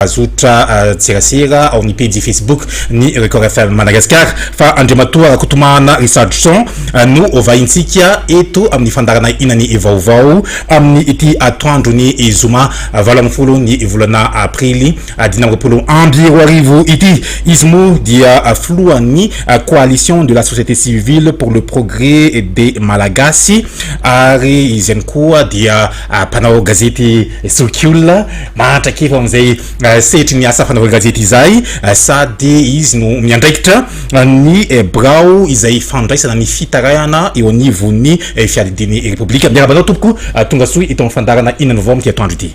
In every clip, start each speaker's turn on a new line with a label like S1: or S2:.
S1: Azutra tsirasira au ni page Facebook ni Record FM Madagascar fa andrematua kutumana Richardson nu ovaintsikia eto amni fandarana inani evauvau amni iti atwandro ni izuma valamfulu ni volana aprili dinamropolo ambiro arrivo iti ismu dia fluani coalition de la société civile pour le progrès des Malagasy ari izenkuwa dia panao gazeti circula mata kifa mzee seti ni asa fana gazeti zai sadi izi no miandraikitra ni brau izay fandraisa na ni fitarayana eo niveau ni fialidini republika miarabanao tompoko tonga soy itong fandarana ina novembre tia toandro ity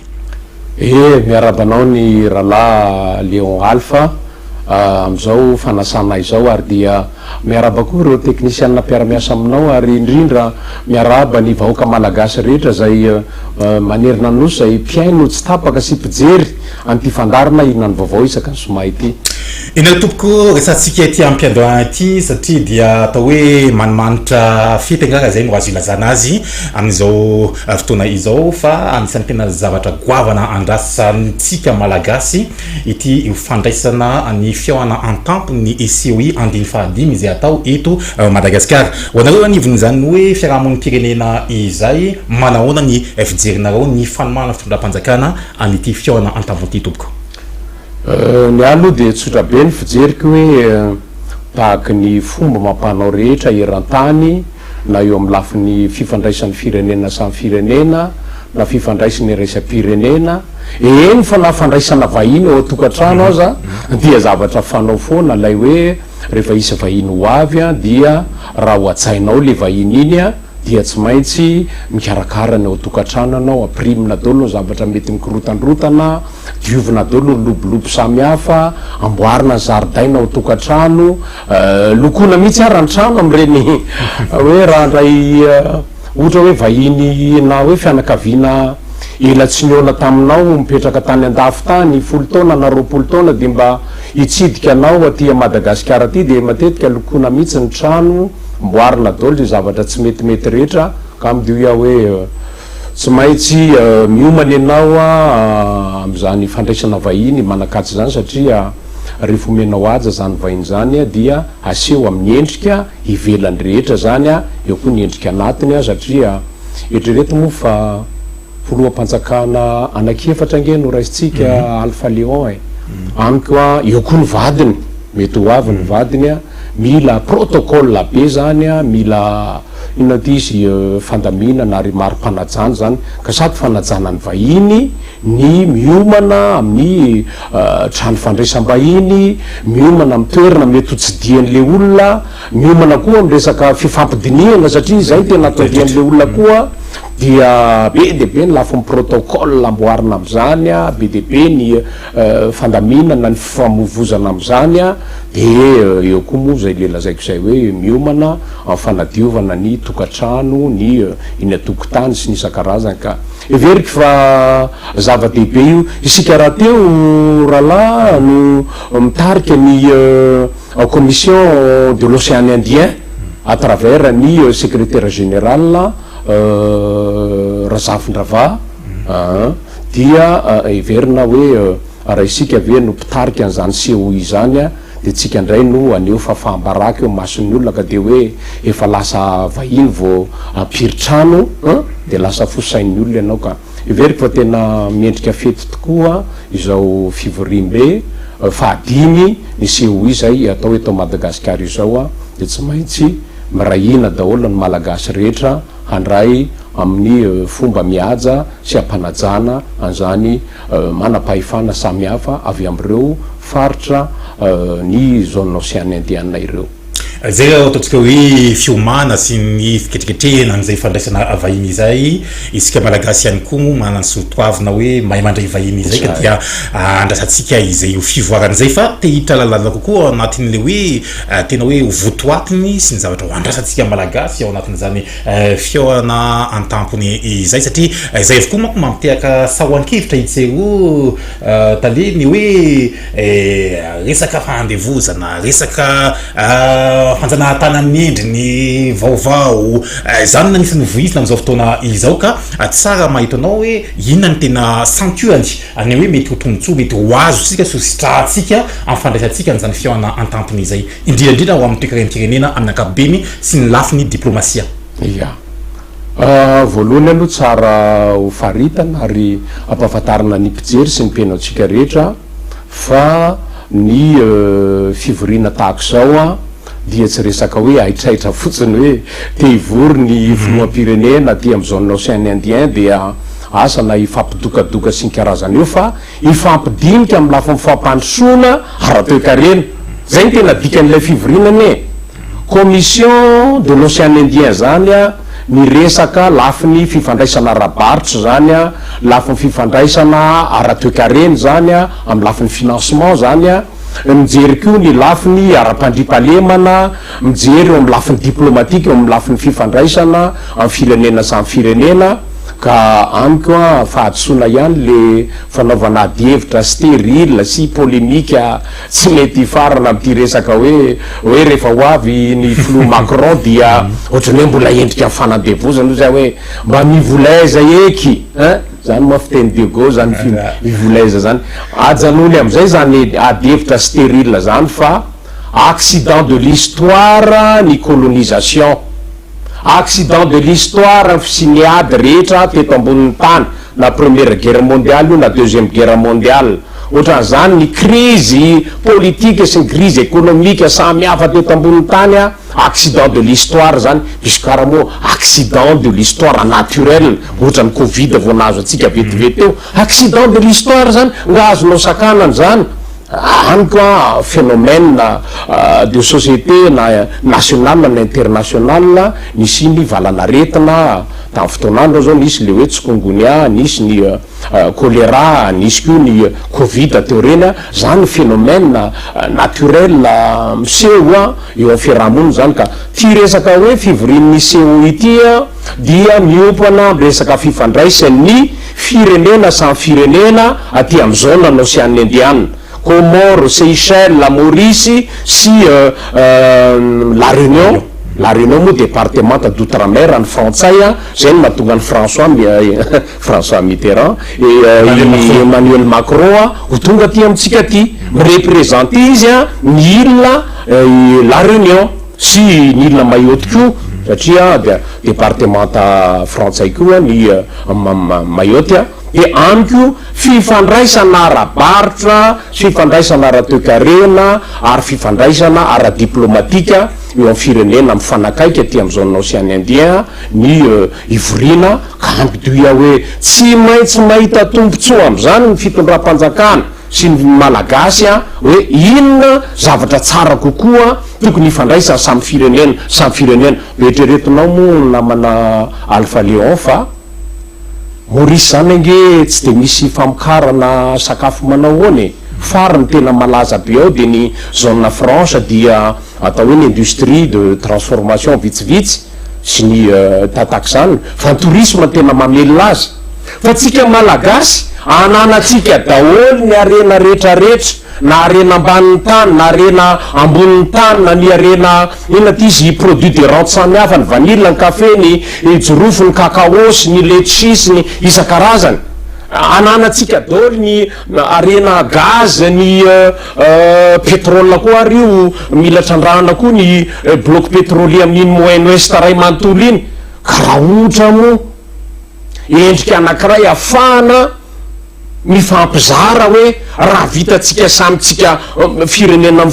S2: miarabanao ni Rala Léon Alpha amzao fanasana izao ary dia miaraba koa ireo technicien mpiara-miasa aminao ary indrindra miaraba ny vahoaka malagasy rehetra zay manerina nosy zay mpiaino tsy tapaka sy mpijery anty fandarina inany vaovao isaka ny soma ity
S1: ina tompoko resatsika ity ampiandoana ity satria dia atao hoe manimanitra fitengara zay no azo ilazana azy amin'izao fotoana izao fa anisan'ny tena zavatra goavana andrasantsika malagasy ity fandraisana ny fiaona entente ny ECOI andiny fahadimy izay atao eto Madagascar wanareo anivony zany hoe fiarahamon'ny pirenena izay manahoana ny fijerinareo ny fanomana fitondram-panjakana an'ity fiaona entente ity tompoko
S2: ny aloha dia tsotra be ny fijeriko hoe tahaka ny fomba mampanao rehetra eran-tany na eo amin'ny lafin'ny fifandraisan'ny firenena samy firenena na fifandraisany resam-pirenena eny fa na fandraisana vahiny ao tokantrano aza dia zavatra fanao foana lay hoe rehefa isa vahiny ho avy dia raha ho atsainao le vahiny iny dia tsy maintsy mikarakarana ao tokantrano anao aprimina daholo zavatra mety mikorotandrotana diovina daholo lobolobo samy hafa amboarina zaridaina ao tokantrano lokona mihitsy ara ny trano am'ireny hoe raha ndray ohatra hoe vahiny na hoe fianakaviana ela tsy niona taminao mipetraka tany andafy tany 10 taona na 20 taona dia mba hitsidika anao aty Madagasikara aty dia matetika lokona mihitsy ny trano mboarina daholo zay zavatra tsy metimety rehetra ka midio hoe tsy maintsy miomany ianao am'izany fandraisana vahiny manakatsy zany satria rehefa omenao aja zany vahiny zany dia aseho amin'ny endrika ivelany rehetra zany eo koa ny endrika anatiny satria eritrereto moa fa filoham-panjakana anankiefatra nge no raisitsika Alpha Léon ankoa eo koa ny vadiny mety ho avy ny vadiny mila protocole be zany mila inona ty izy fandaminana ary maro-panajana zany ka sady fanajana ny vahiny ny miomana amin'ny trano fandraisam-bahiny miomana amin'ny toerana mety ho tsy dian'le olona miomana koa amin'ny resaka fifampidiniana satria zay tena atao dian'le olona koa dia be de be ny lafo ny protocole amboarina am'izany be de be ny fandaminana ny fifamovozana am'izany dia eo koa moa zay le lazaiko zay hoe miomana amin'ny fanadiovana ny tokantrano ny iny atokotany sy ny isan-karazany ka everiko fa zava-dehibe io isika raha teo Rala no mitarika ny commission de l'océan Indien à travers ny secrétaire général Razafindrava dia everina hoe raha isika ave no mpitarika an'izany COI zany dia tsika indray no aneo fafahambaraky eo mason'ny olona ka dia hoe efa lasa vahiny vo apiritrano dia lasa fosain'ny olona ianao ka everiko fa tena miendrika fety tokoa izao fivorimbe fahadimy ny COI zay atao eto Madagasikara izao dia tsy maintsy mirahina daholo ny malagasy rehetra handray amin'ny fomba mihaja sy ampanajana an'izany manam-pahefana samy hafa avy amin'ireo faritra ny zone océan Indien ireo
S1: zay ataontsika hoe fiomana sy ny fiketriketrehana an'izay fandraisana vahiny izay isika malagasy ihany koa manana ny sotoavina hoe mahay mandray vahiny izay ka dia andrasantsika izay fivoaran'izay fa te hitra lalàna kokoa anatin'le hoe tena hoe votoatiny sy ny zavatra ho andrasantsika malagasy ao anatin'izany fiaona an-tampony izay satria izay avokoa manko mampiteaka sahoan-kevitra hitsero taleny hoe resaka fandevozana resaka fanjanahantany amin'ny endriny vaovao zany na nisy novoizina am'izao fotoana izao ka tsara mahita anao hoe inona ny tena sanctuany any hoe mety ho tombontsoa mety ho azo sika sositratsika amin'ny fandraisantsika n'izany fihaona an-tampony izay indrindrindrindra ho amin'ny toe-karem-pirenena amin'ny ankapobeny sy ny lafiny diplomasia.
S2: Ia voalohany aloha tsara ho faritana ary ampahafantarana ny mpijery sy ny mpiainatsika rehetra fa ny fivoriana tahaka zao a dia tsy resaka hoe aitraitra fotsiny hoe te hivory ny filoham-pirenena ty amin'ny zone océan Indien dia asana ifampidokadoka sy ny karazany io fa ifampidinika amin'ny lafiny fampandrosoana ara-toe-karena zay ny tena dikan'ilay fivorinany commission de l'océan Indien zany a ny resaka lafiny fifandraisana ara-barotra zany a lafiny fifandraisana ara-toe-karena zany a amin'ny lafiny financement zany a mijery koa ny lafiny ara-pandripalemana mijery eo amin'ny lafiny diplomatika eo amin'ny lafiny fifandraisana amin'ny firenena samy firenena ka amiko a fahadosoana ihany le fanaovana adi-hevitra stérile sy polémika tsy mety farana amity resaka hoe rehefa ho avy ny flou Macron dia ohatrany hoe mbola endrika fanandevozana zay hoe mba mivolaiza eky zany moa fiteny de Gaulle zany mivolaiza zany ajanony am'izay zany adi-hevitra stérile zany fa accident de l'histoire ny colonisation accident de l'histoire fsiniady rehetra teto ambonin'ny tany na première guerre mondiale io na deuxième guerre mondiale ohatran'izany ny crise politique sy ny crise économique samy hafa teto ambonin'ny tany a accident de l'histoire zany misy karaha moa accident de l'histoire naturelle ohatrany covid vao nahazo atsika vetivety eo accident de l'histoire zany nga azonao sakanany zany aniko a phénomène de société na nationale na internationale nisy ny valanaretina tamin'ny fotoanandro zao nisy le hoe tsikongonia nisy ny choléra nisy koa ny covid teo reny zany phénomène naturel miseho a eo amin'ny fiarahamonina zany ka ty resaka hoe fivorian'ny seho ity a dia miopana amin'ny resaka fifandraisan'ny firenena samy firenena aty amin'ny zone n'océan Indien Comores, Seychelles, la Maurice sy la Réunion moa département d'outre-mer any frantsay a zay ny mahatonga ny François Mitterrand et Emmanuel Macron a ho tonga ty amitsika ty mireprésente izy a ny ilna la Réunion sy ny ilna Mayotte koa satria dia département frantsay koa ny Mayotte a de amiko fifandraisana ara-barotra fifandraisana ara-toe-karena ary fifandraisana ara-diplomatika eo amin'ny firenena mifanakaiky aty amin'ny zone océan Indien ny ivorina ka ampidoia hoe tsy maintsy mahita tombontsoa am'izany ny fitondram-panjakana sy ny malagasy a hoe inona zavatra tsara kokoa tokony ifandraisana samy firenena beetreretinao moa namana Alpha Léon fa Maurice zany ange tsy de misy famokarana sakafo manao hony farany tena malaza be ao de ny zone franche dia atao hoe ny industrie de transformation vitsivitsy sy ny tataky zany fa ny tourisme tena mamelona azy fa tsika malagasy ananatsika daholo ny arena rehetrarehetra na arena ambanin'ny tany na arena ambonin'ny tany na ny arena ina ty izy produit de rente samy hafa ny vanille ny café ny jirofo ny cacao sy ny letchi sy ny isan-karazany ananatsika daholo ny arena gaz ny pétrole koa ary io milatra andrana koa ny bloc pétrolier amin'iny moyen ouest ray manontolo iny ka raha ohatra mo endrika anankiray afahana mifampizara hoe raha vitatsika samytsika firenena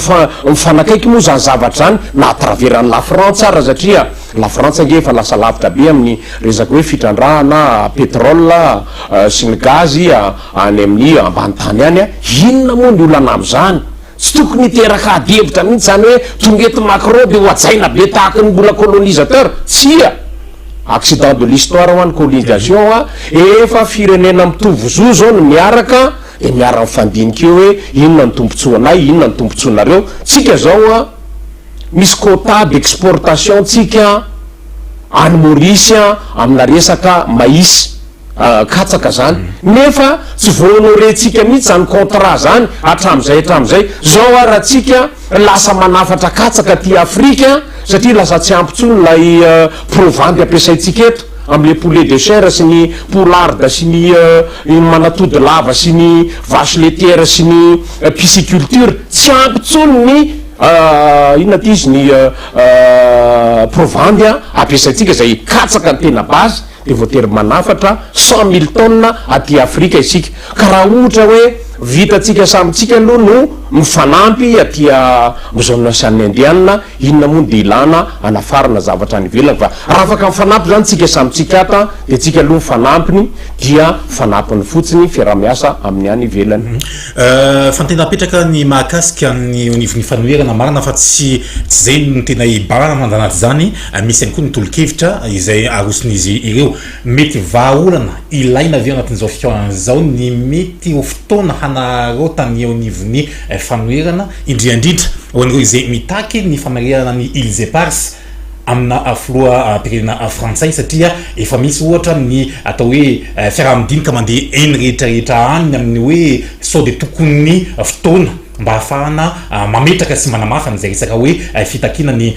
S2: mifanakaiky moa zany zavatra zany na traveran'ny la France ara satria la France nge fa lasa lavitra be amin'ny resaka hoe fitrandrahana pétrole sy ny gazy any amin'ny ambany tany any a inona moa ny olana am'izany tsy tokony teraka adi-hevitra mihitsy zany hoe tongety Macron de ho ajaina be tahaky ny mbola colonisateur tsia accident de l'histoire ho any colonisation a efa firenena mitovy zo zao no miaraka de miara mifandiniky eo hoe inona ny tombontsoanay inona ny tombontsoanareo tsika zao a misy quota d'exportation tsika any Maurice amina resaka maïs katsaka zany nefa tsy voanorentsika mihitsy zany contrat zany hatram'izay zao a raha tsika lasa manafatra katsaka ty Afrika satria lasa tsy ampitsony lay provandy ampiasaitsika eto am'le poulet de chair sy ny poularda sy ny manatody lava sy ny vache laitière sy ny pisciculture tsy ampitsony ny inona ty izy ny provandy ampiasaitsika zay katsaka ny tena base de voatery manafatra 100 000 tonnes aty Afrika isika ka raha ohatra hoe vitatsika samitsika aloha no mifanampy atya zone océan Indienne inona moa de ilana anafarana zavatra any ivelany fa raha afaka mifanampy zany tsika samitsika ata de tsika aloha mifanampiny dia fanampiny fotsiny fiaramiasa amin'ny any ivelany
S1: fantena-petraka ny mahakasika ny onivony fanoherana marina fa tsy zay no tena ibana mandanaty zany misy any koa ny tolo-kevitra izay arosin'izy ireo mety vahaolana ilaina avy anatin'izao fianzao ny mety ho fotoana hanarotany onivony fanoherana indrindra ho an'ireo izay mitaky ny famariana ny Îles Éparses amina filoha pirenena frantsay satria efa misy ohatra ny atao hoe fiaraha-midinika mandeha eny rehetrarehetra any amin'ny hoe sao de tokony fotoana mba ahafahana mametraka sy manamafana zay resaka hoe fitakina ny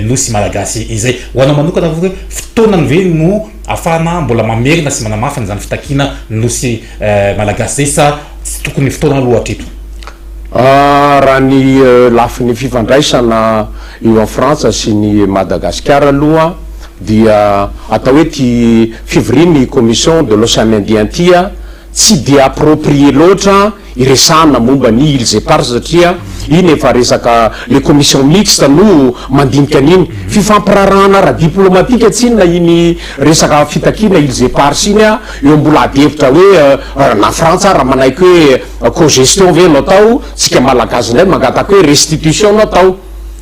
S1: nosy malagasy izay ho anao manokana hoe fotoanany ve no ahafahana mbola mamerina sy manamafana zany fitakina nosy malagasy zay sa tsy tokony fotoana loatra eto
S2: raha ny lafiny fifandraisana eo en France sy ny Madagascar aloha dia atao hoe ty fiviriny commission de l'océan Indien tia tsy de approprié loatra iresana momba ny Îles Éparses satria iny efa resaka le commission mixte no mandinika an'iny fifampirarahana raha diplomatika tsy inona iny resaka fitakina Îles Éparses iny eo mbola adevitra hoe na Frantsa raha manaiky hoe co-gestion ve no atao tsika malagasy ndray mangataka hoe restitution no atao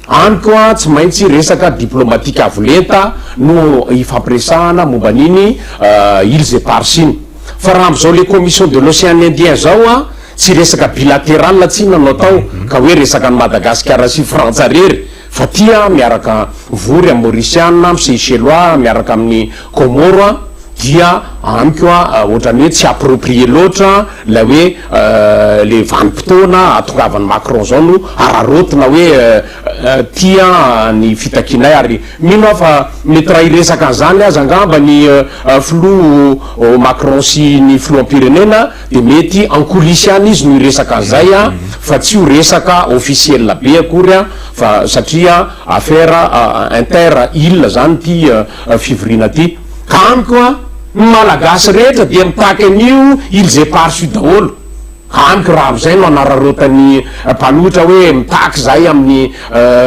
S2: any koa tsy maintsy resaka diplomatika avolenta no ifampiresahana momba an'iny Îles Éparses iny fa raha am'izao le commission de l'océan Indien zao tsy resaka bilatéral tsy inona no atao ka hoe resaka ny Madagascar sy Frantsa rery fa tia miaraka vory amin'ny Mauritiana amin'ny Seychellois miaraka amin'ny Comore dia amiko ohatrany hoe tsy approprié loatra la hoe le vanim-potoana atongavan'ny Macron zao no ararotina hoe tia ny fitakinay ary mino fa mety raha iresaka an'izany aza angamba ny filoha Macron sy ny filoha am-pirenena de mety en-coulisses any izy no iresaka an'izay fa tsy ho resaka officiel be akory fa satria affaire inter île zany ty fivirina ty ka amiko malagasy rehetra dia mitaky an'io Îles Éparses io daholo amiko raha am'izay no anararotany mpanohitra hoe mitaky zay amin'ny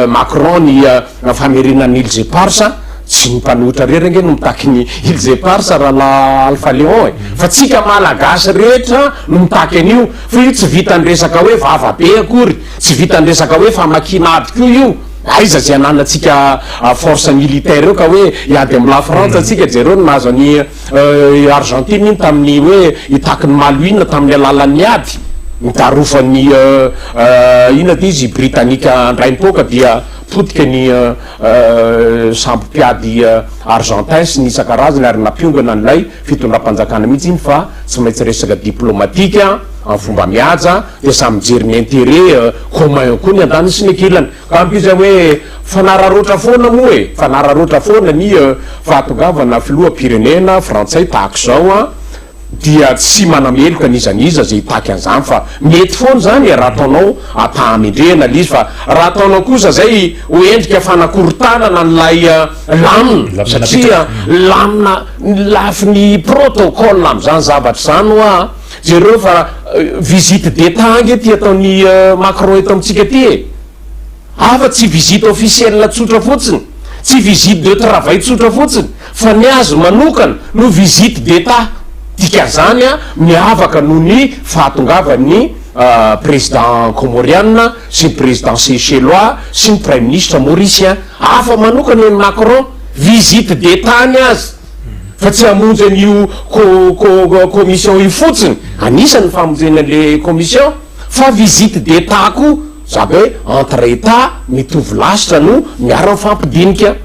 S2: Macron ny famerenany Îles Éparses tsy ny mpanohitra rery nge no mitaky ny Îles Éparses raha la Alpha Léon fa tsika malagasy rehetra no mitaky an'io fa io tsy vitany resaka hoe vavabe akory tsy vitany resaka hoe famakina aby ko io aiza zay ananatsika force militaire eo ka hoe iady amy la France atsika jereo no nahazo ny Argentine iny tamin'ny hoe itaky ny malouine tamin'ny alalan'ny ady nitarofan'ny ina ty izy britannika andray mipoka dia potika ny sambo-piady argentin sy ny isan-karazany ary nampiongana an'ilay fitondram-panjakana mihitsy iny fa tsy maintsy resaka diplomatika amin'ny fomba mihaja de samy mijery ny intérêt commun koa ny andany sy ny akilany ka ampizay hoe fanararoatra foana moa e fanararoatra foana ny fahatongavana filoha pirenena frantsay tahako zao dia tsy manameloka nizaniza zay itaky an'izany fa mety foana zany raha ataonao atamendrena lizy fa raha ataonao kosa zay hoendrika fanakorontanana nylay lamina satria lamina lafiny protocole am'izany zavatra zany oa jereo fa visite d'état ange ty ataony Macron eto amitsika ty e afa tsy visite officielle tsotra fotsiny tsy visite de travail tsotra fotsiny fa ny azo manokana no visite d'état dikan'izany miavaka noho ny fahatongavany président comoriana sy ny président Seychellois sy ny prime ministre mauricien afa manokana ny Macron visite d'état ny azy fa tsy hamonjy an'io commission io fotsiny anisan'ny famonjena le commission fa visite d'état ko zaka hoe entre état mitovy lasitra no miara mifampidinika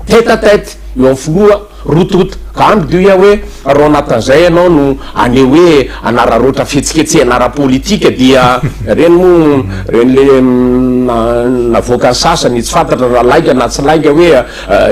S2: tête à tête eo amin'ny filoha rotota ka amby de ia hoe reo anatin'izay ianao no ane hoe anararoatra fetsiketsehana ara-politika dia reny mo reny le navoaka ny sasany tsy fantatra raha laika na tsy laika hoe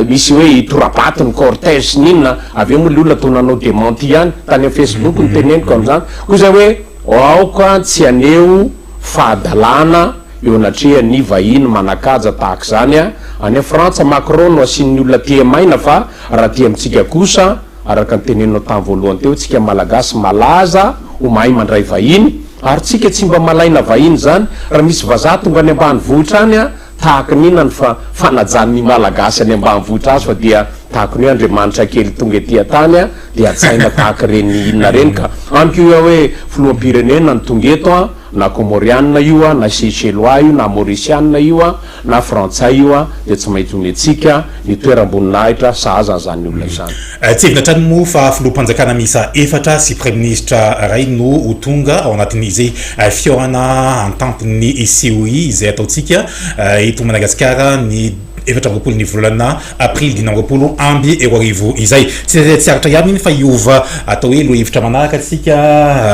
S2: misy hoe itorabaty ny cortège sy ninona aveo moa le olona tonanao démenti ihany tany amin'ny Facebook ny teneniko am'izany koa zay hoe aoka tsy aneo fahadalana eo anatrea ny vahiny manakaja tahaka zany a any Frantsa Macron no asian'ny olona tia maina fa raha tia amitsika kosa araka ny tenenao tamy voalohany teo tsika malagasy malaza ho mahay mandray vahiny ary tsika tsy mba malaina vahiny zany raha misy vazaha tonga any ambanivohitra any a tahaka ninany fa fanajan'ny malagasy any ambanivohitra azy fa dia tahaka ny hoe Andriamanitra kely tonga etỳ tany a dia atsaina tahaka reny inona reny ka amiko io hoe filoham-pirenena ny tonga eto a na comorianina io a na seychellois io na mauritianina io a na frantsay io a dia tsy maintsy ony atsika ny toeram-boninahitra sahaza zany olona izany
S1: tsevina trany mo fa filoham-panjakana misa efatra sy premier ministre ray no ho tonga ao anatin'izay fiahana entente-ny COI izay ataotsika eto Madagasikara ny efatra amby ny volana april 20 amby roarivo izay tsy aratra ihany iny fa iova atao hoe lo hevitra manaraka atsika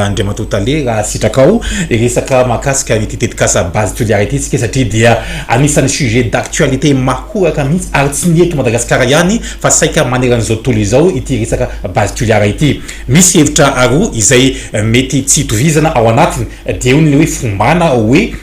S1: Andriamato Tale raha sitrakao resaka mahakasika ity tetikasa base tuliara ity tsika satria dia anisan'ny sujet d'actualité mahoraka mihitsy ary tsy ny eto Madagasikara ihany fa saika maneran'izao tontolo izao ity resaka base tuliara ity misy hevitra aroa izay mety tsy hitovizana ao anatiny dia eo ny le hoe fombana hoe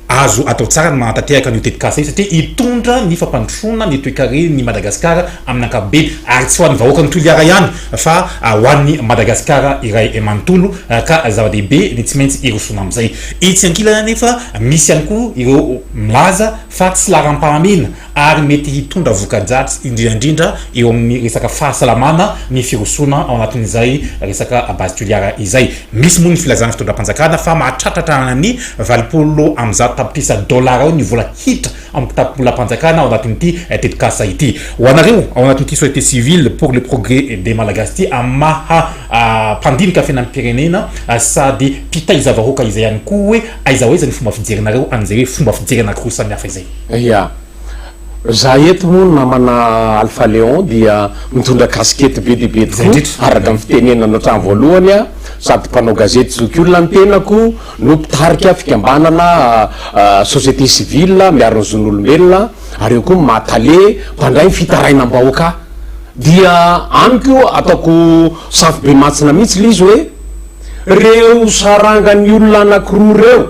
S1: azo atao tsara ny manatateraka ny tetikasa io satria hitondra ny fampandrosoana ny toe-carré ny Madagasikara amin'ny ankapobeny ary tsy ho an'ny vahoaka ny toliara ihany fa ho an'ny Madagasikara iray manontolo ka zava-dehibe ny tsy maintsy irosona amin'izay itsy ankilana nefa misy ihany koa ireo milaza fa tsy laram-pahamena ary mety hitondra voka-dratsy indrindrandrindra eo amin'ny resaka fahasalamana ny firosona ao anatin'izay resaka base tuliara izay misy moa ny filazana fitondram-panjakana fa mahatratratra ny 20 am'zato tapitrisa dollara ao ny vola hitra amin'ny tapolam-panjakana ao anatin'ity tetikasa ity ho anareo ao anatin'ity société civile pour le progrès des Malagasy ty maha mpandinika fiainam-pirenena sady mpitaiza vahoaka izay ihany koa hoe aiza hoe zany fomba fijerinareo an'izay hoe fomba fijerena ankiroa samihafa izay
S2: ya za eto moa namana Alpha Léon dia mitondra kaskety be dibe tokoa araka amin'ny fitenenana hatrany voalohany a sady mpanao gazety zokiolona ny tenako no mpitarika fikambanana société civile miaro ny zon'olombelona ary eo koa mahatale mpandray fitarainam-bahoaka dia amiko ataoko safy be matsina mihitsy le izy hoe reo sarangany olona anakiroa reo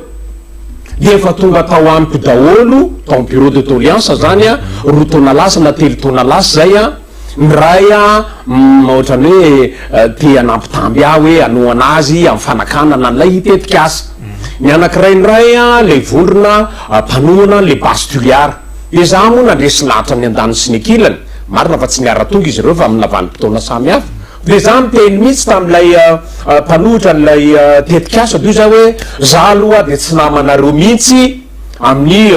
S2: dia efa tonga tao amiko daholo tao amin'ny bureau de toliansa zany a roa taona lasa na telo taona lasa zay a ny ray a ohatrany hoe te anampitamby ah hoe anoana azy amin'ny fanakanana n'lay hitetikasa ny anakiray ny ray a le vondrona mpanohana le base tuliara de za moa nandresy lahatra ny andany sy ny akilany marina fa tsy niara-tonga izy ireo fa amin'ny navanimpotoana samy hafa de za miteny mihitsy tam'lay mpanohitra n'lay tetikasa de io za hoe za aloha de tsy namanareo mihitsy amin'ny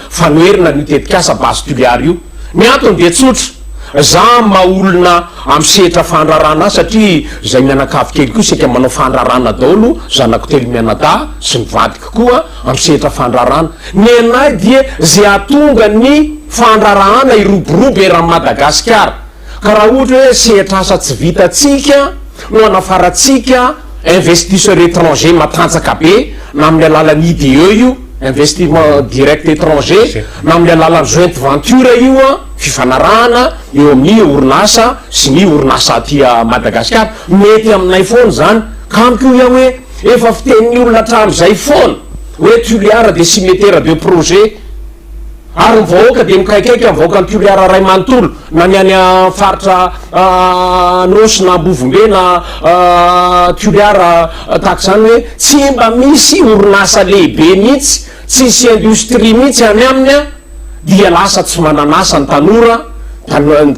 S2: fanoherina ny tetikasa base tuliara io ny antony de tsotra za maolona amin'ny sehatra fandrarana satria zay mianakavy kely koa sika manao fandrarana daholo zanako telo mianada sy mivadika koa amin'ny sehatra fandrarana ny anay dia zay atonga ny fandrarana iroborobo eran'ny Madagasikara ka raha ohatra hoe sehatra asa tsy vitatsika no anafaratsika investisseur étranger matanjaka be na amin'ny alalan'ny IDE io investissement direct étranger na amin'ny alalan'ny joint venture io a fifanarahana eo amin'ny orinasa sy ny orinasa atia Madagasikara mety aminay foana zany ka amiko ia hoe efa fiteniny olona hatram'izay foana hoe tuliara de cimétaire de projet ary mivahoaka de mikaikaiky mivahoaka ny tuliara ray manontolo na ny any faritra nosy na ambovombe na tuliara tahaka zany hoe tsy mba misy orinasa lehibe mihitsy tsisy industrie mihitsy any aminy a dia lasa tsy mananasa ny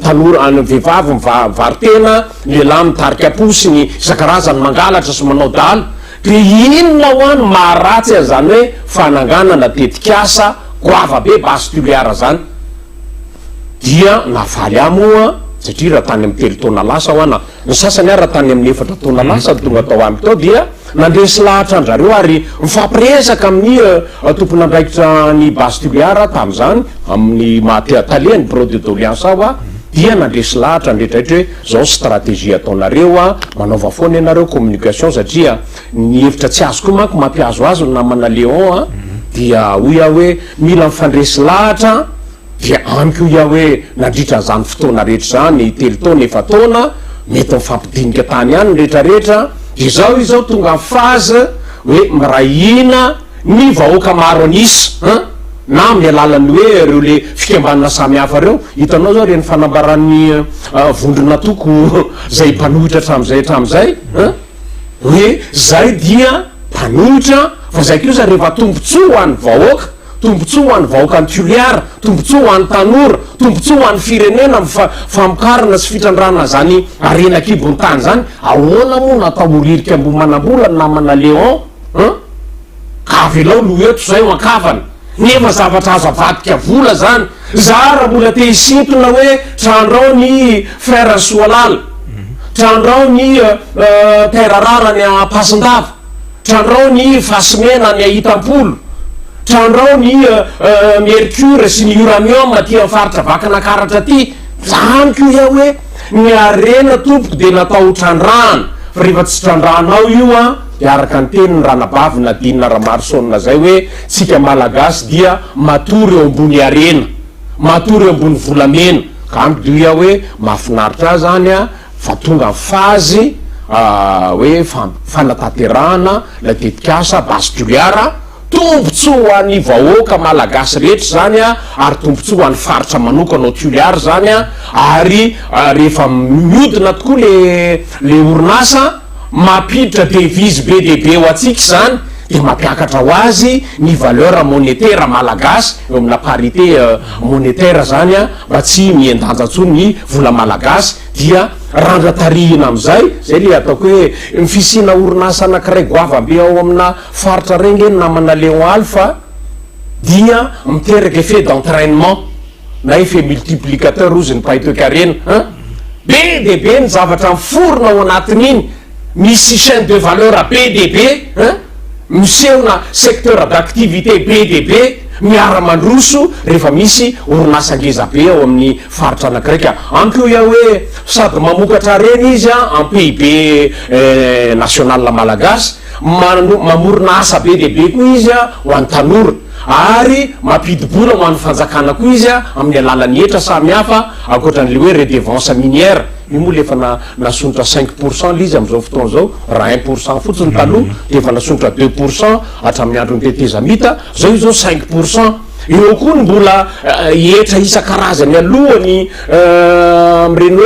S2: tanora ny vehivavy mivaritena lehilahy mitarika posy ny isan-karazany mangalatra sy manao daly de inona ho any maharatsy zany hoe fananganana tetikasa goava be base tuliara zany dia navaly amoa satria raha tany amin'ny telo taona lasa ho ana ny sasany raha tany amin'ny efatra taona lasa tonga tao amiko tao dia nandresy lahatra andrareo ary mifampiresaka amin'ny tompon'andraikitra ny base tuliara tam'zany amin'ny mahataleany bureau de toliansa ao a dia nandresy lahatra ndretraretra hoe zao stratégie ataonareo a manaova foana ianareo communication satria ny hevitra tsy azo koa manko mampiazo azy namana Léon a dia hoy a hoe mila mifandresy lahatra dia amiko ia hoe nandritra zany fotoana rehetra zany 3 taona 4 taona mety mifampidinika tany ihany rehetrarehetra de zao izao tonga ny phase hoe mirahina ny vahoaka maro anisy na amin'ny alalan'ny hoe reo le fikambanana samy hafa reo hitanao zao reny fanambaran'ny vondrona toko zay mpanohitra hatram'izay hoe zay dia mpanohitra fa zay ko za rehefa tombontsoa ho an'ny vahoaka tombontsoa ho an'ny vahoaka ny toliara tombontsoa ho an'ny tanora tombontsoa ho an'ny firenena famokarana sy fitrandrana zany arena kibony tany zany ahoana moa natahoririka ambo manam-bola ny namana Léon ka avelao no eto zay ho ankavana nefa zavatra azo avadika vola zany za raha mbola te hisintona hoe trandrao ny frère Soalala trandrao ny terarara ny Apasindava trandrao ny Vasimena ny Ahitampolo trandrao ny mercure sy ny uranium ty amin'ny faritra vakanakaratra ty zany ko ia hoe ny arena tompoko de natao trandrana fa rehefa tsy trandranao io a de araka ny teny ny ranabavy na dinina Ramarsona zay hoe tsika malagasy dia matory eo ambony arena matory eo ambony volamena ka amiko dia hoe mahafinaritra zany a fa tonga fazy hoe fanatanterahana la tetikasa basy toliara tombontsoa ho an'ny vahoaka malagasy rehetra zany a ary tombontsoa ho an'ny faritra manokana ao toliara zany a ary rehefa miodina tokoa le orinasa mampiditra devise be dehibe ho atsika zany de mampiakatra ho azy ny valeur monétaire malagasy eo amina parité monétaire zany a mba tsy miendanjatsony ny vola malagasy dia randra-tarihina am'izay zay le ataoko hoe mifisina orinasa anankiray goavambe ao amina faritra regny eny namana Léon Alpha dia miteraka effet d'entraînement na effet multiplicateur ozy ny pahitoekarena be dehibe ny zavatra miforona ao anatin'iny misy chaîne de valeur BDB misehona secteur d'activité BDB miara-mandroso rehefa misy orinasa ngeza be ao amin'ny faritra anakiraika amiko ia hoe sady mamokatra reny izy a en PIB national malagasy mamorona asa BDB koa izy a ho an'ny tanora ary mampidibola ho an'ny fanjakana koa izy a amin'ny alalan'ny etra samy hafa akoatran'le hoe redevance minière io moa lefa nasonitra 5% lizy am'izao fotoana zao raha 1% fotsiny taloha de efa nasonitra 2% hatramin'ny andro ny tetezamita zao io zao 5% eo koa ny mbola etra isan-karazany alohany am'ireny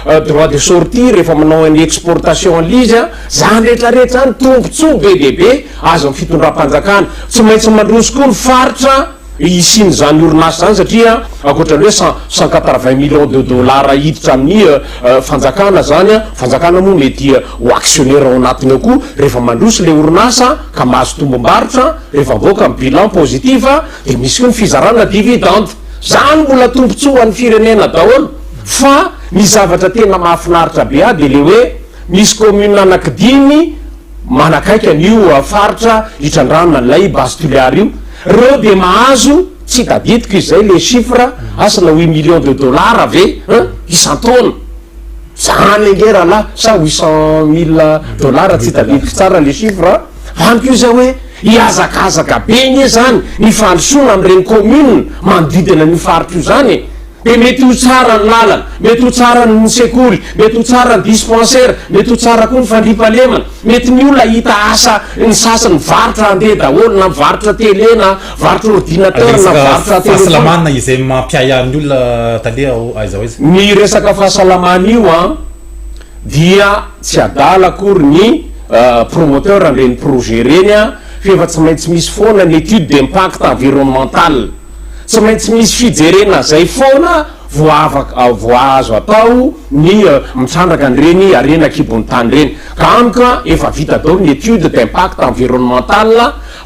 S2: hoe droit de sortie rehefa manao ny exportation lizy a zany rehetrarehetra zany tombontsoa BDB azo amin'ny fitondram-panjakana tsy maintsy mandroso koa ny faritra isiny zany orinasa zany satria akoatran'ny hoe 180 millions de dollars hiditra amin'ny fanjakana zany a fanjakana moa mety ho actionnaire ao anatiny ao koa rehefa mandroso le orinasa ka mahazo tombom-barotra rehefa voaka amin'ny bilan positiva de misy koa ny fizarana dividende zany mbola tombontsoa ny firenena daholo fa ny zavatra tena mahafinaritra be a de le hoe misy commune anankidimy manakaiky an'io faritra hitrandrana n'lay basy toliara io reo de mahazo tsy tadidiko izay le chiffre asana 8 millions de dollars ave isan-taona zany angera la sa 800 000 dollars tsy tadidiko tsara le chiffre amiko io zay hoe iazakazaka be nye zany ny fandrosoana am'ireny commune manodidina ny faritra io zany de mety ho tsara ny lalana mety ho tsara ny sekoly mety ho tsara ny dispensaire mety ho tsara koa ny fandripalemana mety ny olona hita asa ny sasany varotra andeha daholo na varotra tele na varotra ordinateur na varotra
S1: fahasalamana izay mampiaya ny olona taleha aiza izy
S2: ny resaka fahasalamana io a dia tsy adala akory ny promoteur an'ireny projet reny a fa efa tsy maintsy misy foana ny étude d'impact environnemental tsy maintsy misy fijerena zay foana voazo atao ny mitrandraka an'ireny arena kibony tany reny ka amika efa vita daholo ny étude d'impact environnemental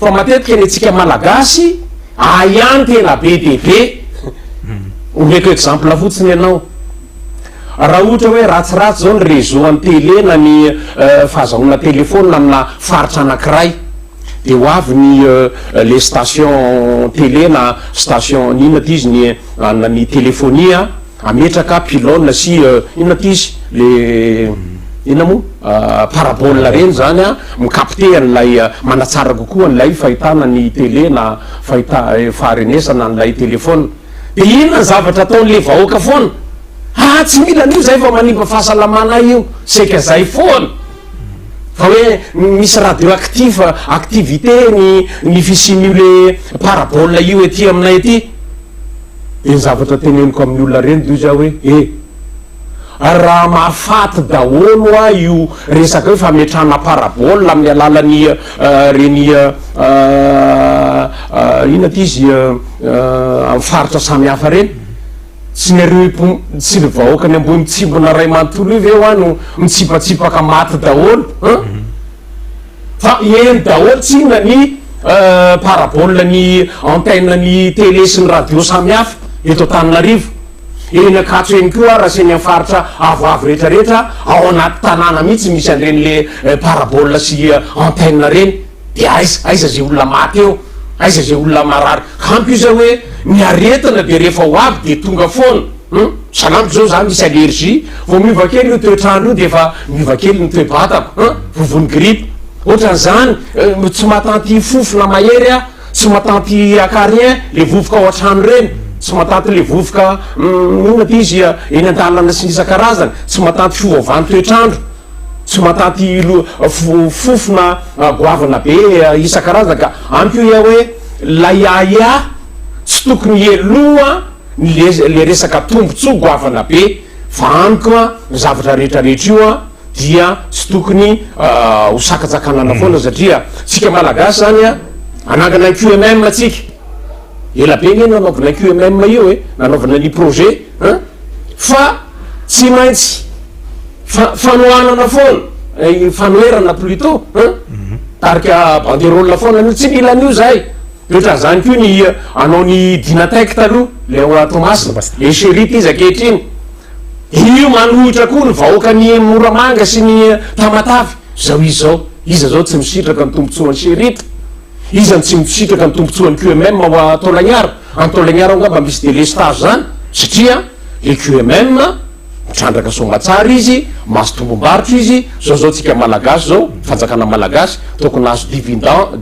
S2: fa matetika ny atsika malagasy ihany tena BDB omeko exemple fotsiny ianao raha ohatra hoe ratsiratsy zao ny réseau any télé na ny fahazahoana telefôna amina faritra anankiray de ho avy ny les stations télé na station nina ty izy ny téléphonia ametraka pilôna sy inona tisy le ina mo parabole reny zany a mikapte an'lay manatsara kokoa an'lay fahitana ny télé na faharenesana an'lay téléphone de inona ny zavatra ataon'le vahoaka foana tsy mila an'io zay fa manimba fahasalamana io seka zay foana fa hoe misy radioactif activité ny fisin'io le parabole io ety aminay ety de ny zavatra teneniko amin'ny olona reny de io za hoe raha mahafaty daholo a io resaka hoe fametrahana parabole amin'ny alalan'ny reny ina ty izy amin'ny faritra samihafa reny tsy nareo tsy le vahoaka ny ambony mitsimbona ray manontolo io ve ho ano mitsipatsipaka maty daholo fa eny daholo tsy na ny parabole ny antenne ny télé sy ny radio samihafa eto Antananarivo eny akatso eny koa raha seny faritra avoavo rehetrarehetra ao anaty tanàna mihitsy misy an'ireny le parabole sy antenne reny de aiza zay olona maty eo aiza zay olona marary kampy io zay hoe ny aretina de rehefa ho avy de tonga foana salampo zao za misy allergie vo miova kely io toetrandro io de efa miova kely ny toe-batako vovony grippe ohatran'izany tsy mahatanty fofona mahery a tsy mahatanty acarien le vovoka ao an-trano reny tsy mahatanty le vovoka ina ty izy eny an-dalana sy nisa-karazany tsy mahatanty fiovaovan'ny toetrandro tsy mahatanty fofona goavana be isan-karazana ka ampy io ia hoe la ia tsy tokony eloa le resaka tombontso goavana be fa amiko a ny zavatra rehetrarehetra io a dia tsy tokony ho sakatsakanana foana satria tsika malagasy zany a anangana QMM tsika ela be ny nanaovana QMM io nanaovana ny projet fa tsy maintsy fanohanana foana fanoherana plutôt tarika banderole foana tsy mila an'io zay ohatran' zany koa ny anao ny Dynatec taloha le Thomas echerity izy akehitriny io manohitra koa ny vahoaka ny Moramanga sy ny Tamatavy zao izy zao iza zao tsy misitraka ny tombotsoan'ny Cherity iza tsy misitraka ny tombotsoan'ny QMM ao Taolagnaro Taolagnaro angamba misy délestage zany satria le QMM mitrandraka somatsara izy maso tombom-barotra izy zao tsika malagasy zao fanjakana malagasy tokony azo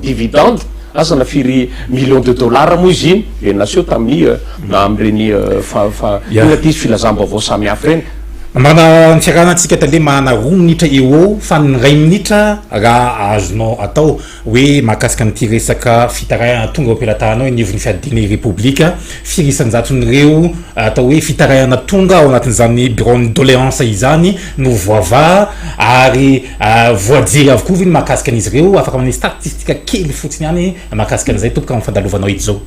S2: dividende asana firy million de dollars moa izy iny le naseo tamin'ny na am'ireny ina ty izy filazam-baovao samihafa reny
S1: mana ntsiarana antsika tale mana 2 minitra eo fa ny 2 minitra raha azonao atao hoe mahakasika nyty resaka fitarahana tonga am-pelatana hoe nivon'ny fiadiny république firisanjaton'ireo atao hoe fitarahana tonga ao anatin'izany bureau ny doléance izany no voava ary voajery avokoa vy ny mahakasika an'izy ireo afaka manay statistika kely fotsiny ihany mahakasika an'izay tompoka amin'ny fandalovanao ito zao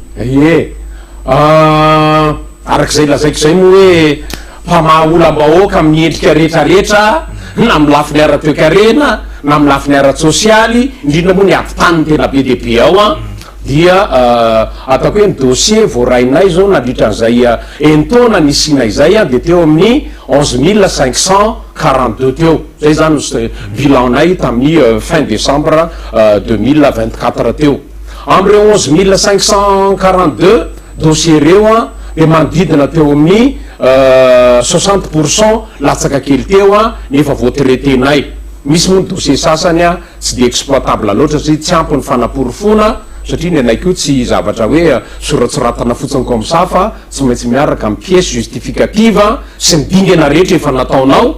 S2: arak'izay lazaiko zay moa hoe mpamaha-olam-bahoaka amin'ny endrika rehetrarehetra na amin'ny lafiny ara-toekarena na amin'ny lafiny ara-tsosialy indrindra moa ny adi-tany tena be dehibe ao a dia ataoko hoe ny dossier voarainay zao nandritran'izay entona nisinay zay a de teo amin'ny 11542 teo zay zany bilannay tamin'ny fin décembre 2024 teo am'ireo 11542 dossier reo a de manodidina teo amin'ny 60% latsaka kely teo a nefa voatraitenay misy moa ny dossier sasany a tsy de exploitable loatra satria tsy ampy ny fanaporofona satria ny anay keo tsy zavatra hoe soratsoratana fotsiny comme ça fa tsy maintsy miaraka amin'ny pièce justificative sy ny dingana rehetra efa nataonao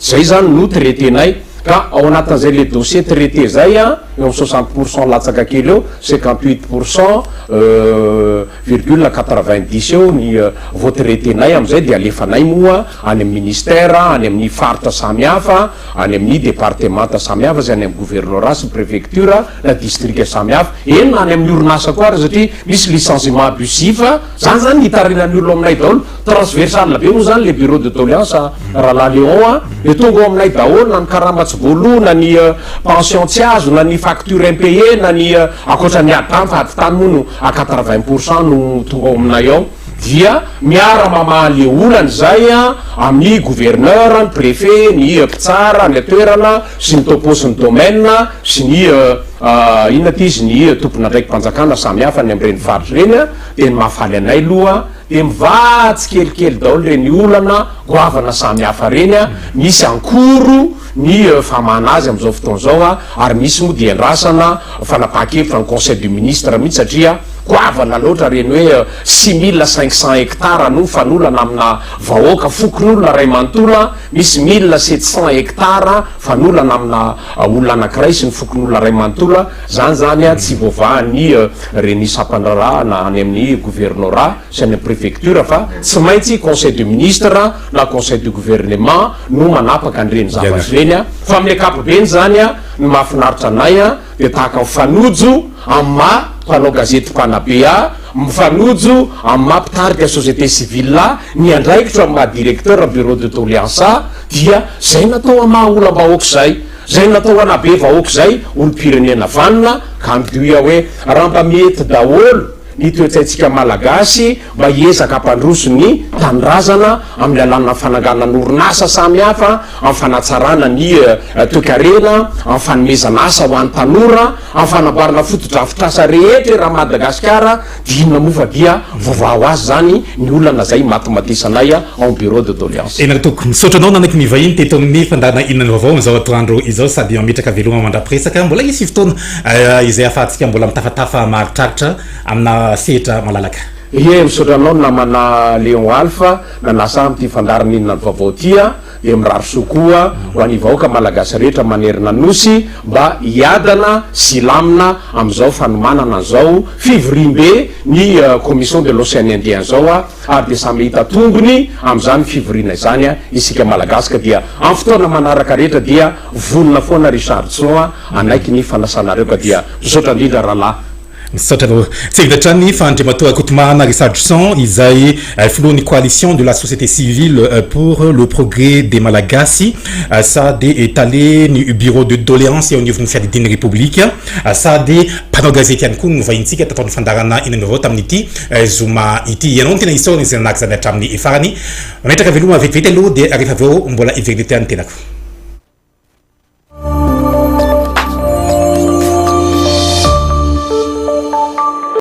S2: zay zany no traitenay ka ao anatin'izay le dossier traité zay a eo amin'ny 60% latsaka kely eo 58% virgule 90 eo ny voatraitenay am'izay de alefanay moa any amin'ny ministère any amin'ny faritra samihafa any amin'ny départementa samihafa zay any amin'ny gouvernorat sy préfecture na district samihafa eny na any amin'ny orinasa koa ary satria misy licenciement abusif zany zany nitarinan'ny olo aminay daholo transversal be moa zany le bureau de doléance rahala Léon a de tonga ao aminay daholo na ny karambatsy voalo na ny pension tsy azo na ny facture impayé na ny akoatran'ny aditany fa aditany moa no à 80% no tonga ao aminay ao dia miara mamaha le olany zay a amin'ny gouverneur ny préfet ny mpitsara ny atoerana sy ny topo sy ny domaine sy ny inona ty izy ny tomponandraiky mpanjakana samihafa ny am'ireny faritra reny a de ny mahafaly anay aloha de mivatsy kelikely daholo reny olana goavana samy hafa reny a misy ankoro ny famana azy am'izao fotoana zao a ary misy moa di andrasana fanapahakevitra ny conseil du ministre mihitsy satria goavana loatra reny hoe 6500 hectara no fanolana amina vahoaka fokon'olona ray mantola misy 1700 hectara fanolana amina olona anankiray sy ny fokon'olona ray mantola zany a tsy voavaany reny sapandrara na any amin'ny gouvernorat sy any préfecture fa tsy maintsy conseil du ministre na conseil du gouvernement no manapaka an'ireny zavatra reny a fa amin'ny akapobeny zany a ny mahafinaritra anay a de tahaka mifanojo amma mpanao gazety mpanabe a mifanojo amin'ny mampitarika société civile ny andraikitra ma directeur bureau de toliance dia zay natao amaha olam-bahoaka zay natao anabe vahoaka zay olo-pirenena vanina ka midoia hoe raha mba mety daholo ny toetsaitsika malagasy mba hiezaka ampandroso ny tanindrazana amin'ny alanana fananganan'orinasa samy hafa amin'ny fanatsarana ny toekarena amin'ny fanomezana asa ho an'ny tanora amin'ny fanamboarana fotodrafitrasa rehetra raha madagasikara dinona mofa dia vaovao azy zany ny olana zay matomatisanay en bureau de doléance
S1: enatoko misaotra anao nanaky mivahiny teto amin'ny fandarana inona vaovao am'izao atoandro izao sady mametraka veloma mandrapresaka mbola isy fotoana izay afahantsika mbola mitafatafa maritraritra amina sehatra malalaka
S2: misaotra anao namana Léon Alpha nanasa amty fandarana inona ny vaovao tia de mirary sokoa ho any vahoaka malagasy rehetra manerina nosy mba hiadana sy lamina am'izao fanomanana an'izao fivoriam-be ny commission de l'océan Indien zao ary de samy hita tongony am'izany fivoriana izany isika malagasy ka dia amin'ny fotoana manaraka rehetra dia vonona foana Richardson anaiky ny fanasanareo ka dia misaotra indrindra rahalahy
S1: misaotra tsevidatrany fandriamatoa kotomana Richardson izay filohan'ny coalition de la société civile pour le progrès des Malagasy sady étalé ny bureau de doléance eo anivon'ny fiadidiny république sady mpanao gazety ihany koa novahintsika tatao ny fandarana inany avao tamin'ity zoma ity ianao ny tena isaorana izay nanaky zany hatramin'ny farany mametraka veloma vetivety aloha de rehefa aveo mbola iverenety any tenako